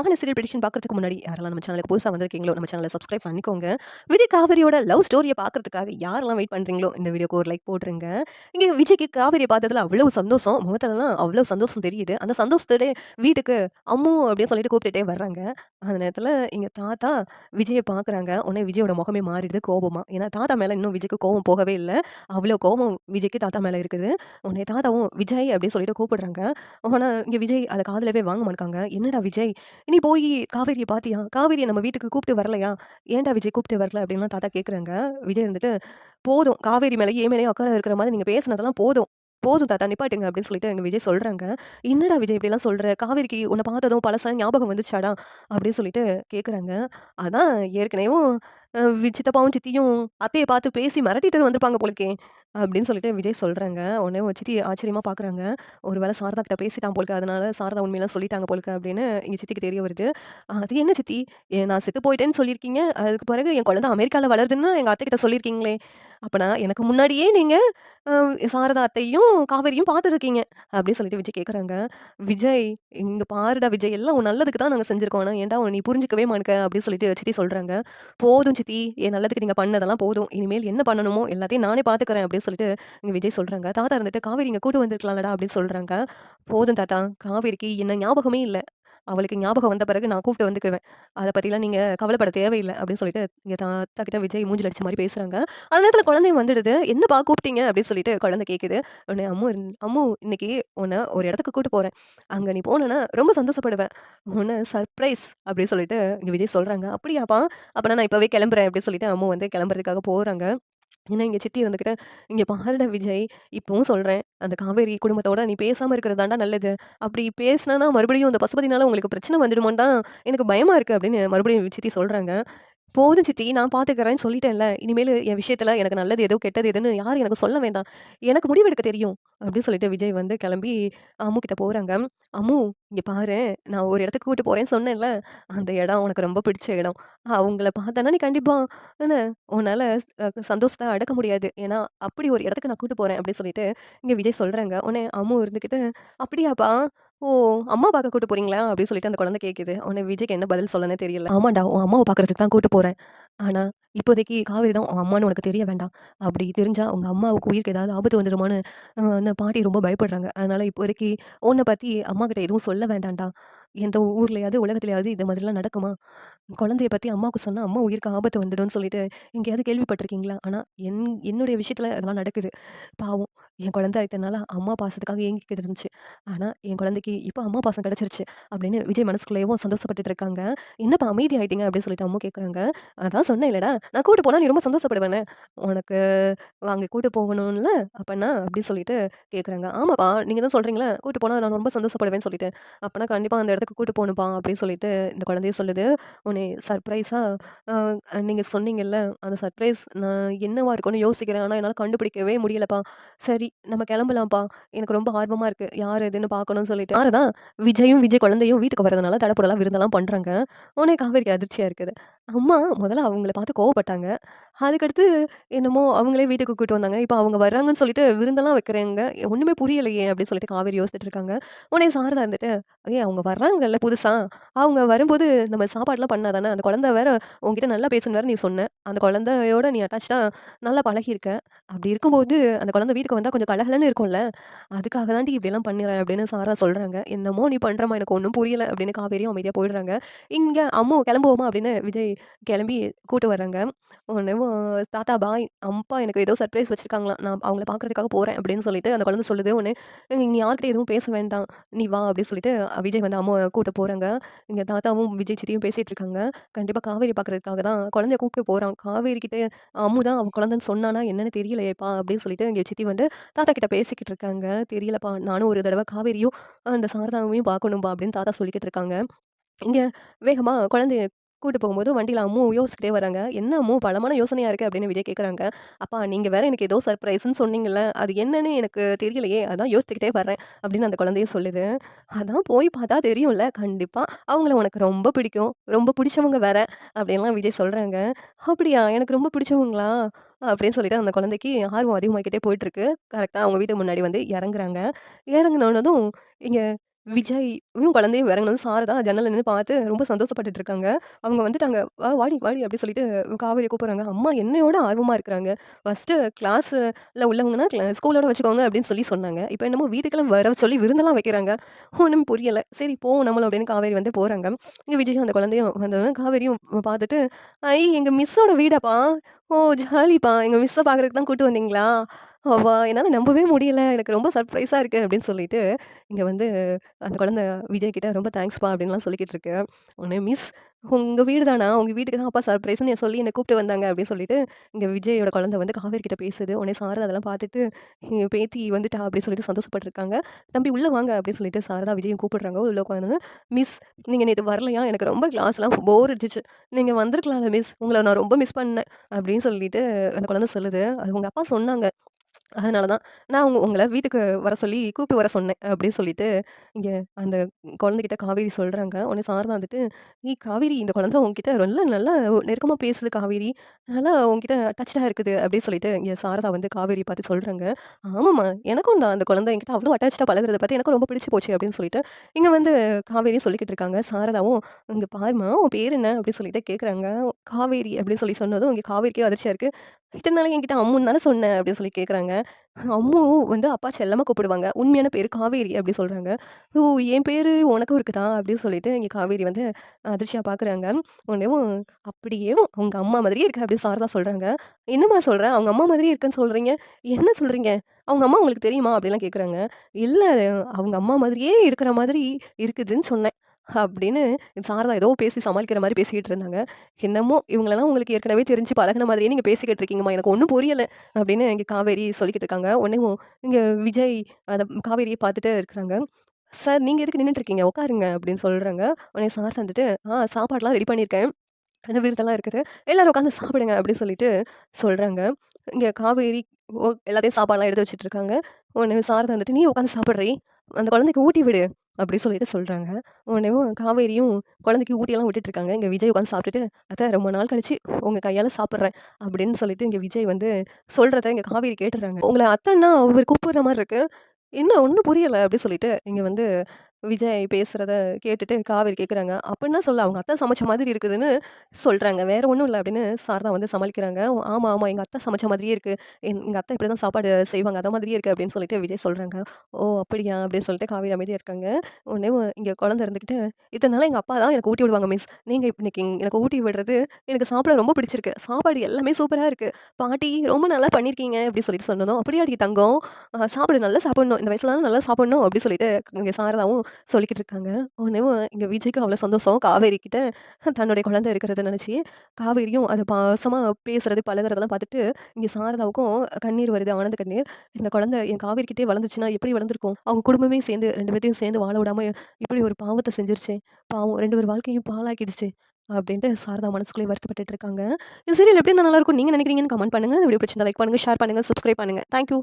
மாலை serial prediction பார்க்கறதுக்கு முன்னாடி யாரெல்லாம் நம்ம சேனலுக்கு புதுசா வந்திருக்கீங்களோ, நம்ம சேனல சப்ஸ்கிரைப் பண்ணிக்கோங்க. விஜய் காவேரியோட லவ் ஸ்டோரிய பார்க்கறதுக்காக யாரெல்லாம் வெயிட் பண்றீங்களோ, இந்த வீடியோக்கு ஒரு லைக் போட்டுருங்க. இங்க விஜய்க்கு காவேரிய பார்த்ததுல அவ்வளவு சந்தோஷம். முகத்துலலாம் அவ்வளவு சந்தோஷம் தெரியுது. அந்த சந்தோஷத்தோடயே வீட்டுக்கு அம்மு அப்படின்னு சொல்லிட்டு கூப்பிட்டுட்டே வர்றாங்க. அந்த நேரத்துல எங்க தாத்தா விஜய பார்க்குறாங்க. உடனே விஜயோட முகமே மாறிடுது கோவமா. ஏன்னா தாத்தா மேல இன்னும் விஜய்க்கு கோவம் போகவே இல்ல. அவ்வளோ கோவம் விஜய்க்கு தாத்தா மேல இருக்குது. உடனே தாத்தாவும் விஜய் அப்படின்னு சொல்லிட்டு கூப்பிடுறாங்க. ஆனா இங்க விஜய் அத காதுலவே வாங்க மாட்க்காங்க. "என்னடா விஜய், நீ போயி காவேரிய பாத்தியா? காவேரிய நம்ம வீட்டுக்கு கூப்பிட்டு வரலையா? ஏன்டா விஜய் கூப்பிட்டு வரல?" அப்படின்லாம் தாத்தா கேட்குறாங்க. விஜய் இருந்துட்டு, "போதும் காவேரி மேலயும் என் மேலயும் அக்கறை இருக்கிற மாதிரி நீங்க பேசுனதெல்லாம் போதும். போதும் தாத்தா நிப்பாட்டுங்க" அப்படின்னு சொல்லிட்டு எங்க விஜய் சொல்றாங்க. "என்னடா விஜய் இப்படிலாம் சொல்ற? காவேரிக்கு உன்ன பார்த்ததும் பழசா ஞாபகம் வந்துச்சாடா?" அப்படின்னு சொல்லிட்டு கேட்குறாங்க. அதான் ஏற்கனவேவும் சித்தப்பாவும், சித்தியும் அத்தைய பார்த்து பேசி மிரட்டிட்டு வந்திருப்பாங்க போலருக்கே! அப்படின்னு சொல்லிட்டு விஜய் சொல்றாங்க. உடனே உங்க சித்தி ஆச்சரியமா பார்க்குறாங்க. ஒரு வேள சாரதா கிட்ட பேசிட்டான் போலருக்கு. அதனால சாரதா உண்மையெல்லாம் சொல்லிட்டாங்க போலருக்கு அப்படின்னு எங்க சித்திக்கு தெரிய வருது. "அது என்ன சித்தி? நான் செத்து போயிட்டேன்னு சொல்லியிருக்கீங்க. அதுக்கு பிறகு என் குழந்தை அமெரிக்கால வளருதுன்னு எங்க அத்தைகிட்ட சொல்லியிருக்கீங்களே! அப்பனா எனக்கு முன்னாடியே நீங்க அ சாரதா அத்தையும், காவேரியும் பார்த்துருக்கீங்க." அப்படின்னு சொல்லிட்டு விஜய் கேட்குறாங்க. "விஜய், இங்க பாருடா விஜய், எல்லாம் உன் நல்லதுக்கு தான் நாங்க செஞ்சிருக்கோம். ஆனா ஏன்டா நீ புரிஞ்சுக்கவே மாட்ற?" அப்படின்னு சொல்லிட்டு சித்தி சொல்றாங்க. "போதும் சித்தி, என் நல்லதுக்கு நீங்க பண்ணதெல்லாம் போதும். இனிமேல் என்ன பண்ணணுமோ எல்லாத்தையும் நானே பார்த்துக்கிறேன்." அப்படின்னு சொல்லிட்டு இங்க விஜய் சொல்றாங்க. தாத்தா இருந்துட்டு, "காவேரி இங்க கூட்டு வந்திருக்கலாம்லடா" அப்படின்னு சொல்றாங்க. "போதும் தாத்தா, காவேரிக்கு என்ன ஞாபகமே இல்ல. அவளுக்கு ஞாபகம் வந்த பிறகு நான் கூப்பிட்டு வந்துக்குவேன். அத பத்திலாம் நீங்க கவலைப்பட தேவையில்ல." அப்படின்னு சொல்லிட்டு இங்க தாத்தா கிட்ட விஜய் மூஞ்சில அடிச்ச மாரி பேசுறாங்க. அந்த நேரத்துல குழந்தையும் வந்துடுது. "என்னப்பா கூப்பிட்டீங்க?" அப்படின்னு சொல்லிட்டு குழந்தை கேட்குது. உடனே "அம்மு இன்னைக்கு உன்ன ஒரு இடத்துக்கு கூட்டு போறேன். அங்க நீ போனன்னா ரொம்ப சந்தோஷப்படுவ. உன்ன சர்ப்ரைஸ்" அப்படின்னு சொல்லிட்டு இங்க விஜய் சொல்றாங்க. "அப்படியாப்பா? அப்பனா நான் இப்பவே கிளம்புறேன்." அப்படின்னு சொல்லிட்டு அம்மு வந்து கிளம்புறதுக்காக போறாங்க. ஏன்னா இங்க சித்தி இருந்துகிட்டு, "இங்க பாருடா விஜய், இப்பவும் சொல்றேன். அந்த காவேரி குடும்பத்தோட நீ பேசாம இருக்கிறது தான்டா நல்லது. அப்படி பேசினனா மறுபடியும் அந்த பசுபதினால உங்களுக்கு பிரச்சனை வந்துடுமோன்னு தான் எனக்கு பயமா இருக்கு." அப்படின்னு மறுபடியும் சித்தி சொல்றாங்க. "போதும் சித்தி, நான் பார்த்துக்கிறேன்னு சொல்லிட்டேன்ல. இனிமேலு என் விஷயத்துல எனக்கு நல்லது எது, கெட்டது எதுன்னு யாரும் எனக்கு சொல்ல வேண்டாம். எனக்கு முடிவெடுக்க தெரியும்." அப்படின்னு சொல்லிட்டு விஜய் வந்து கிளம்பி அம்மு கிட்ட போறாங்க. "அம்மு, இங்க பாரேன், நான் ஒரு இடத்துக்கு கூட்டு போறேன்னு சொன்னேன்ல, அந்த இடம் உனக்கு ரொம்ப பிடிச்ச இடம். அவங்கள பார்த்தன்னா நீ கண்டிப்பா என்ன உன்னால சந்தோஷத்த அடக்க முடியாது. ஏன்னா, அப்படி ஒரு இடத்துக்கு நான் கூட்டு போறேன்." அப்படின்னு சொல்லிட்டு இங்க விஜய் சொல்றாங்க. உடனே அம்மு இருந்துகிட்டு, "அப்படியாப்பா? ஓ! அம்மா பார்க்க கூட்டு போறீங்களா?" அப்படின்னு சொல்லிட்டு அந்த குழந்தை கேட்குது. உடனே விஜய்க்கு என்ன பதில் சொல்லன்னே தெரியல. "ஆமாண்டா, உன் அம்மாவ பார்க்கறதுக்கு தான் கூட்டு போறேன். ஆனா, இப்போதைக்கு காவேரி தான் உன் அம்மான்னு உனக்கு தெரிய வேண்டாம். அப்படி தெரிஞ்சா உங்க அம்மாவுக்கு உயிருக்கு ஏதாவது ஆபத்து வந்துருமான்னு அந்த பாட்டி ரொம்ப பயப்படுறாங்க. அதனால இப்போதைக்கு உன்ன பத்தி அம்மாகிட்ட எதுவும் சொல்ல வேண்டாம்டா. எந்த ஊர்லயாவது, உலகத்திலயாவது இது மாதிரிலாம் நடக்குமா? குழந்தைய பத்தி அம்மாவுக்கு சொன்னா, அம்மா உயிருக்கு ஆபத்து வந்துடும்னு சொல்லிட்டு எங்கேயாவது கேள்விப்பட்டுருக்கீங்களா? ஆனா, என் என்னுடைய விஷயத்துல அதெல்லாம் நடக்குது. பாவம் என் குழந்தை இத்தன நாளா அம்மா பாசத்துக்காக ஏங்கிக்கிட்டு இருந்துச்சு. ஆனா, என் குழந்தைக்கு இப்ப அம்மா பாசம் கிடைச்சிருச்சு." அப்படின்னு விஜய் மனசுக்குள்ளேயும் சந்தோஷப்பட்டுட்டு இருக்காங்க. "என்னப்பா அமைதி ஆயிட்டீங்க?" அப்படின்னு சொல்லிட்டு அம்மு கேட்குறாங்க. "அதான் சொன்னேன்லடா, நான் கூட்டு போனா நீ ரொம்ப சந்தோஷப்படுவேன்னு. உனக்கு அங்க கூட்டு போகணும்ல, அப்பன்னா?" அப்படின்னு சொல்லிட்டு கேட்குறாங்க. "ஆமாப்பா, நீங்க தான் சொல்றீங்கல்ல, கூட்டு போனா நான் ரொம்ப சந்தோஷப்படுவேன்னு சொல்லிட்டு. அப்பன்னா கண்டிப்பா அந்த இடத்துக்கு கூட்டு போணும்ப்பா." அப்படின்னு சொல்லிட்டு இந்த குழந்தையும் சொல்லுது. உன்னை சர்ப்ரைஸா நீங்க சொன்னீங்கல்ல, அந்த சர்ப்ரைஸ் நான் என்னவா இருக்கும்னு யோசிக்கிறேன். ஆனா என்னால கண்டுபிடிக்கவே முடியலப்பா. சரி நம்ம கிளம்பலாம்ப்பா. எனக்கு ரொம்ப ஆர்வமா இருக்கு. யார் எதுன்னு பார்க்கணும்னு சொல்லிட்டு. யாருதான் விஜயும், விஜய் குழந்தையும் வீட்டுக்கு வரதுனால தடபுடலா விருந்தெல்லாம் பண்றாங்க. உடனே காவேரிக்கு அதிர்ச்சியா இருக்குது. அம்மா முதல்ல அவங்கள பார்த்து கோவப்பட்டாங்க. அதுக்கடுத்து என்னமோ அவங்களே வீட்டுக்கு கூட்டு வந்தாங்க. இப்ப அவங்க வர்றாங்கன்னு சொல்லிட்டு விருந்தெல்லாம் வைக்கிறேங்க. ஒண்ணுமே புரியலையே! அப்படின்னு சொல்லிட்டு காவேரி யோசிச்சுட்டு இருக்காங்க. உடனே சாரதா இருந்துட்டு, "ஏய் அவங்க வர்றாங்கல்ல புதுசா, அவங்க வரும்போது நம்ம சாப்பாடுலாம் பண்ணா தானே, அந்த குழந்தை வேற உன்கிட்ட நல்லா பேசுன்னு வேற நீ சொன்ன. அந்த குழந்தையோட நீ அட்டாச்டா நல்லா பழகியிருக்க. அப்படி இருக்கும்போது அந்த குழந்தை வீட்டுக்கு வந்தா கொஞ்சம் கலகலன்னு இருக்கும்ல. அதுக்காக தாண்டி இப்படியெல்லாம் பண்ணிறேன்." அப்படின்னு சாரதா சொல்றாங்க. "என்னமோ நீ பண்றம்மா எனக்கு ஒண்ணும் புரியல." அப்படின்னு காவேரியும் அமைதியா போயிடுறாங்க. இங்க அம்மு கிளம்புவோமா அப்படின்னு விஜய் கிளம்பி கூட்டு வர்றாங்க. உடனேவும் தாத்தா பாய், அப்பா எனக்கு ஏதோ சர்ப்ரைஸ் வச்சிருக்காங்களாம். நான் அவங்கள பார்க்கறதுக்காக போறேன் அப்படின்னு சொல்லிட்டு அந்த குழந்தை சொல்லுது. உடனே நீ யார்கிட்டயும் எதுவும் பேச வேண்டாம். நீ வா அப்படின்னு சொல்லிட்டு விஜய் வந்து அம்மாவ கூட்டு போறாங்க. இங்க தாத்தாவும், விஜய் சித்தியும் பேசிட்டு இருக்காங்க. கண்டிப்பா காவேரி பார்க்கறதுக்காக தான் குழந்தைய கூப்பிட்டு போறான். காவேரி கிட்ட அம்மு தான் அவ குழந்தைன்னு சொன்னானா என்னன்னு தெரியலையேப்பா அப்படின்னு சொல்லிட்டு இங்க சித்தி வந்து தாத்தா கிட்ட பேசிக்கிட்டு இருக்காங்க. தெரியலப்பா, நானும் ஒரு தடவ காவேரியும் அந்த சாரதாவையும் பார்க்கணும்பா அப்படின்னு தாத்தா சொல்லிக்கிட்டு இருக்காங்க. இங்க வேகமா குழந்தைய கூட்டு போகும்போது வண்டியில அம்மு யோசிச்சுட்டே வராங்க. "என்ன அம்மு பலமான யோசனையா இருக்கு?" அப்படின்னு விஜய் கேட்குறாங்க. "அப்பா நீங்க வேற எனக்கு ஏதோ சர்ப்ரைஸ்ன்னு சொன்னீங்கல்ல, அது என்னன்னு எனக்கு தெரியலையே! அதான் யோசிச்சுக்கிட்டே வரேன்." அப்படின்னு அந்த குழந்தையும் சொல்லுது. "அதான் போய் பார்த்தா தெரியும்ல, கண்டிப்பா அவங்கள உனக்கு ரொம்ப பிடிக்கும். ரொம்ப பிடிச்சவங்க வேற." அப்படின்லாம் விஜய் சொல்றாங்க. "அப்படியா? எனக்கு ரொம்ப பிடிச்சவங்களா?" அப்படின்னு சொல்லிட்டு அந்த குழந்தைக்கு ஆர்வம் அதிகமாகிக்கிட்டே போயிட்டுருக்கு. கரெக்ட்டா அவங்க வீட்டுக்கு முன்னாடி வந்து இறங்குறாங்க. இறங்குனோனதும் இங்க விஜயும் குழந்தையும் இறங்குனதும் சாரதா ஜன்னல்ல நின்னு பார்த்து ரொம்ப சந்தோஷப்பட்டுட்டு இருக்காங்க. அவங்க வந்துட்டாங்க. வாடி, வாடி" அப்படி சொல்லிட்டு காவேரிய கூப்பிடுறாங்க. அம்மா என்னையோட ஆர்வமா இருக்கிறாங்க. ஃபர்ஸ்ட்டு கிளாஸ்ல உள்ளவங்கன்னா ஸ்கூலோட வச்சுக்கோங்க அப்படின்னு சொல்லி சொன்னாங்க. இப்ப என்னமோ வீட்டுக்கெல்லாம் வர சொல்லி விருந்தெல்லாம் வைக்கிறாங்க. ஒண்ணும் புரியல. சரி போவோம் நம்மளும் அப்படின்னு காவேரி வந்து போறாங்க. இங்க விஜயும் அந்த குழந்தையும் வந்தோனே காவேரியும் பார்த்துட்டு, "ஐ எங்க மிஸ்ஸோட வீடாப்பா? ஓ ஜாலிப்பா. எங்க மிஸ்ஸ பார்க்கறதுக்கு தான் கூட்டு வந்தீங்களா? என்னால நம்பவே முடியல. எனக்கு ரொம்ப சர்ப்ரைஸா இருக்கு" அப்படின்னு சொல்லிட்டு, இங்க வந்து அந்த குழந்தை விஜய் கிட்ட ரொம்ப தேங்க்ஸ்ப்பா அப்படின்லாம் சொல்லிக்கிட்டு இருக்கு. உடனே மிஸ் உங்க வீடு தானா? உங்க வீட்டுக்கு தான் அப்பா சர்ப்ரைஸ்ன்னு சொல்லி என்ன கூப்பிட்டு வந்தாங்க அப்படின்னு சொல்லிட்டு, இங்க விஜயோட குழந்தை வந்து காவேரி கிட்ட பேசுது. உடனே சாரதா அதெல்லாம் பார்த்துட்டு, என் பேத்தி வந்துட்டா அப்படின்னு சொல்லிட்டு சந்தோஷப்பட்டுருக்காங்க. தம்பி உள்ள வாங்க அப்படின்னு சொல்லிட்டு சாரதா விஜயும் கூப்பிடுறாங்க. உள்ள உட்காந்தோனே, மிஸ் நீங்க நேத்து வரலையா? எனக்கு ரொம்ப கிளாஸ்லாம் போர் அடிச்சுச்சு. நீங்க வந்திருக்கலாம்ல மிஸ். உங்கள நான் ரொம்ப மிஸ் பண்ணேன் அப்படின்னு சொல்லிட்டு அந்த குழந்தை சொல்லுது. அது உங்க அப்பா சொன்னாங்க. அதனால தான் நான் உங்கள வீட்டுக்கு வர சொல்லி கூப்பிட்டு வர சொன்னேன் அப்படின்னு சொல்லிட்டு, இங்க அந்த குழந்தைகிட்ட காவேரி சொல்றாங்க. உடனே சாரதா வந்துட்டு, "ஏய் காவேரி இந்த குழந்தை உன்கிட்ட நல்லா நல்லா நெருக்கமா பேசுது காவேரி. நல்லா உன்கிட்ட அட்டாச்டா இருக்குது" அப்படின்னு சொல்லிட்டு இங்க சாரதா வந்து காவேரிய பார்த்து சொல்றாங்க. "ஆமாம்மா எனக்கும் தான் அந்த குழந்தை என்கிட்ட அவ்ளோ அட்டாச்டா பழகுறத பார்த்து எனக்கும் ரொம்ப பிடிச்சு போச்சு" அப்படின்னு சொல்லிட்டு, இங்க வந்து காவேரியும் சொல்லிக்கிட்டு இருக்காங்க. சாரதாவும், "இங்க பாரும்மா உன் பேர் என்ன?" அப்படின்னு சொல்லிட்டு கேட்குறாங்க. "காவேரி" அப்படின்னு சொல்லி சொன்னதும் இங்க காவேரிக்கே அதிர்ச்சியா இருக்கு. "இத்தன நாளா என்கிட்ட அம்முன்னு தானே சொன்ன" அப்படின்னு சொல்லி கேட்குறாங்க. அம்மு வந்து அப்பா செல்லமா கூப்பிடுவாங்க. உண்மையான பேரு காவேரி அப்டி சொல்றாங்க. "ஓ! என் பேரு உனக்கும் இருக்குதா?" அப்டின்னு சொல்லிட்டு இங்க காவேரி வந்து அதிர்ச்சியா பார்க்குறாங்க. உடனேவும் "அப்படியே உங்க அம்மா மாதிரியே இருக்கு" அப்டின்னு சாரதா சொல்றாங்க. "என்னம்மா சொல்ற? அவங்க அம்மா மாதிரியே இருக்குன்னு சொல்றீங்க? என்ன சொல்றீங்க? அவங்க அம்மா உங்களுக்கு தெரியுமா?" அப்டிலாம் கேட்குறாங்க. "இல்ல அவங்க அம்மா மாதிரியே இருக்கிற மாதிரி இருக்குதுன்னு சொன்னேன்." அப்படின்னு சாரதா ஏதோ பேசி சமாளிக்கிற மாரி பேசிக்கிட்டு இருந்தாங்க. என்னமோ இவங்களலாம் உங்களுக்கு ஏற்கனவே தெரிஞ்சு பழகுன மாதிரியே நீங்க பேசிக்கிட்டு இருக்கீங்கம்மா. எனக்கு ஒண்ணும் புரியல. அப்படின்னு இங்க காவேரி சொல்லிக்கிட்டு இருக்காங்க. உடனேவும் இங்க விஜய் அத காவேரிய பார்த்துட்டு இருக்கிறாங்க. "சார் நீங்க எதுக்கு நின்னுட்டு இருக்கீங்க? உட்காருங்க" அப்படின்னு சொல்றாங்க. உடனே சார் வந்துட்டு, சாப்பாடுலாம் ரெடி பண்ணியிருக்கேன். விருந்தெல்லாம் இருக்குது. எல்லாரும் உட்காந்து சாப்பிடுங்க" அப்படின்னு சொல்லிட்டு சொல்றாங்க. இங்க காவேரி எல்லாத்தையும் சாப்பாடுலாம் எடுத்து வச்சுட்டு இருக்காங்க. உடனே சாரதா வந்துட்டு, "நீ உட்காந்து சாப்பிடுறி. அந்த குழந்தைக்கு ஊட்டி விடு" அப்படி சொல்லிட்டு சொல்றாங்க. உடனேவும் காவேரியும் குழந்தைக்கு ஊட்டியெல்லாம் விட்டுட்டு இருக்காங்க. இங்க விஜய் உட்காந்து சாப்பிட்டுட்டு, "அத்த ரொம்ப நாள் கழிச்சு உங்க கையால சாப்பிடுறேன்" அப்படின்னு சொல்லிட்டு இங்க விஜய் வந்து சொல்றத இங்க காவேரி கேட்டுர்றாங்க. "உங்கள அத்தன்னா அவரு கூப்பிடுற மாரி இருக்கு. என்ன ஒண்ணும் புரியல" அப்படி சொல்லிட்டு இங்க வந்து விஜய் பேசுறத கேட்டுட்டு காவேரி கேட்குறாங்க. "அப்படின்னா சொல்லு அவங்க அத்தை சமைச்ச மாதிரி இருக்குதுன்னு" சொல்றாங்க. "வேற ஒண்ணும் இல்ல" அப்படின்னு சாரதா வந்து சமாளிக்கிறாங்க. "ஆமா, ஆமா எங்க அத்தை சமைச்ச மாதிரியே இருக்கு. எங்க அத்தை இப்படிதான் சாப்பாடு செய்வாங்க. அத மாதிரியே இருக்கு" அப்படின்னு சொல்லிட்டு விஜய் சொல்றாங்க. "ஓ! அப்படியா?" அப்படின்னு சொல்லிட்டு காவேரி அமைதியா இருக்காங்க. உடனே இங்க குழந்தை இருந்துகிட்டு, "இத்தன நாளா எங்க அப்பா தான் எனக்கு ஊட்டி விடுவாங்க மிஸ். நீங்க இன்னைக்கு எனக்கு ஊட்டி விடுறது எனக்கு சாப்பிட ரொம்ப பிடிச்சிருக்கு. சாப்பாடு எல்லாமே சூப்பரா இருக்கு. பாட்டி ரொம்ப நல்லா பண்ணியிருக்கீங்க" அப்படி சொல்லிட்டு சொன்னதும், "அப்படியாடி தங்கம்? சாப்பிடு நல்லா சாப்பிடணும். இந்த வயசுலலாம் நல்லா சாப்பிடணும்" அப்படி சொல்லிட்டு இங்க சாரதாவும் சொல்லிக்கிட்டு இருக்காங்க. உடனேவும் இங்க விஜய்க்கு அவ்வளோ சந்தோஷம். காவேரி கிட்ட தன்னுடைய குழந்தை இருக்கிறத நினைச்சு, காவேரியும் அது பாசமா பேசுறது, பழகுறதெல்லாம் பார்த்துட்டு, இங்க சாரதாவுக்கும் கண்ணீர் வருது. ஆனந்த கண்ணீர். இந்த குழந்தை என் காவேரி கிட்டயே வளர்ந்துச்சுன்னா எப்படி வளர்ந்துருக்கும்? அவங்க குடும்பமே சேர்ந்து 2 பேத்தையும் சேர்ந்து வாழ விடாம இப்படி ஒரு பாவத்த செஞ்சிருச்சே! பாவம் 2 பேர் வாழ்க்கையும் பாழாக்கிடுச்சு. அப்படின்ட்டு சாரதா மனசுக்குள்ளேயே வருத்தப்பட்டுட்டு இருக்காங்க. இந்த சீரியல் எப்படி இருந்தா நல்லாருக்கும்னு நீங்க நினைக்கிறீங்கன்னு கமெண்ட் பண்ணுங்க. இந்த வீடியோ பிடிச்சிருந்தா லைக் பண்ணுங்க, ஷேர் பண்ணுங்க, சப்ஸ்கிரைப் பண்ணுங்க. Thank you.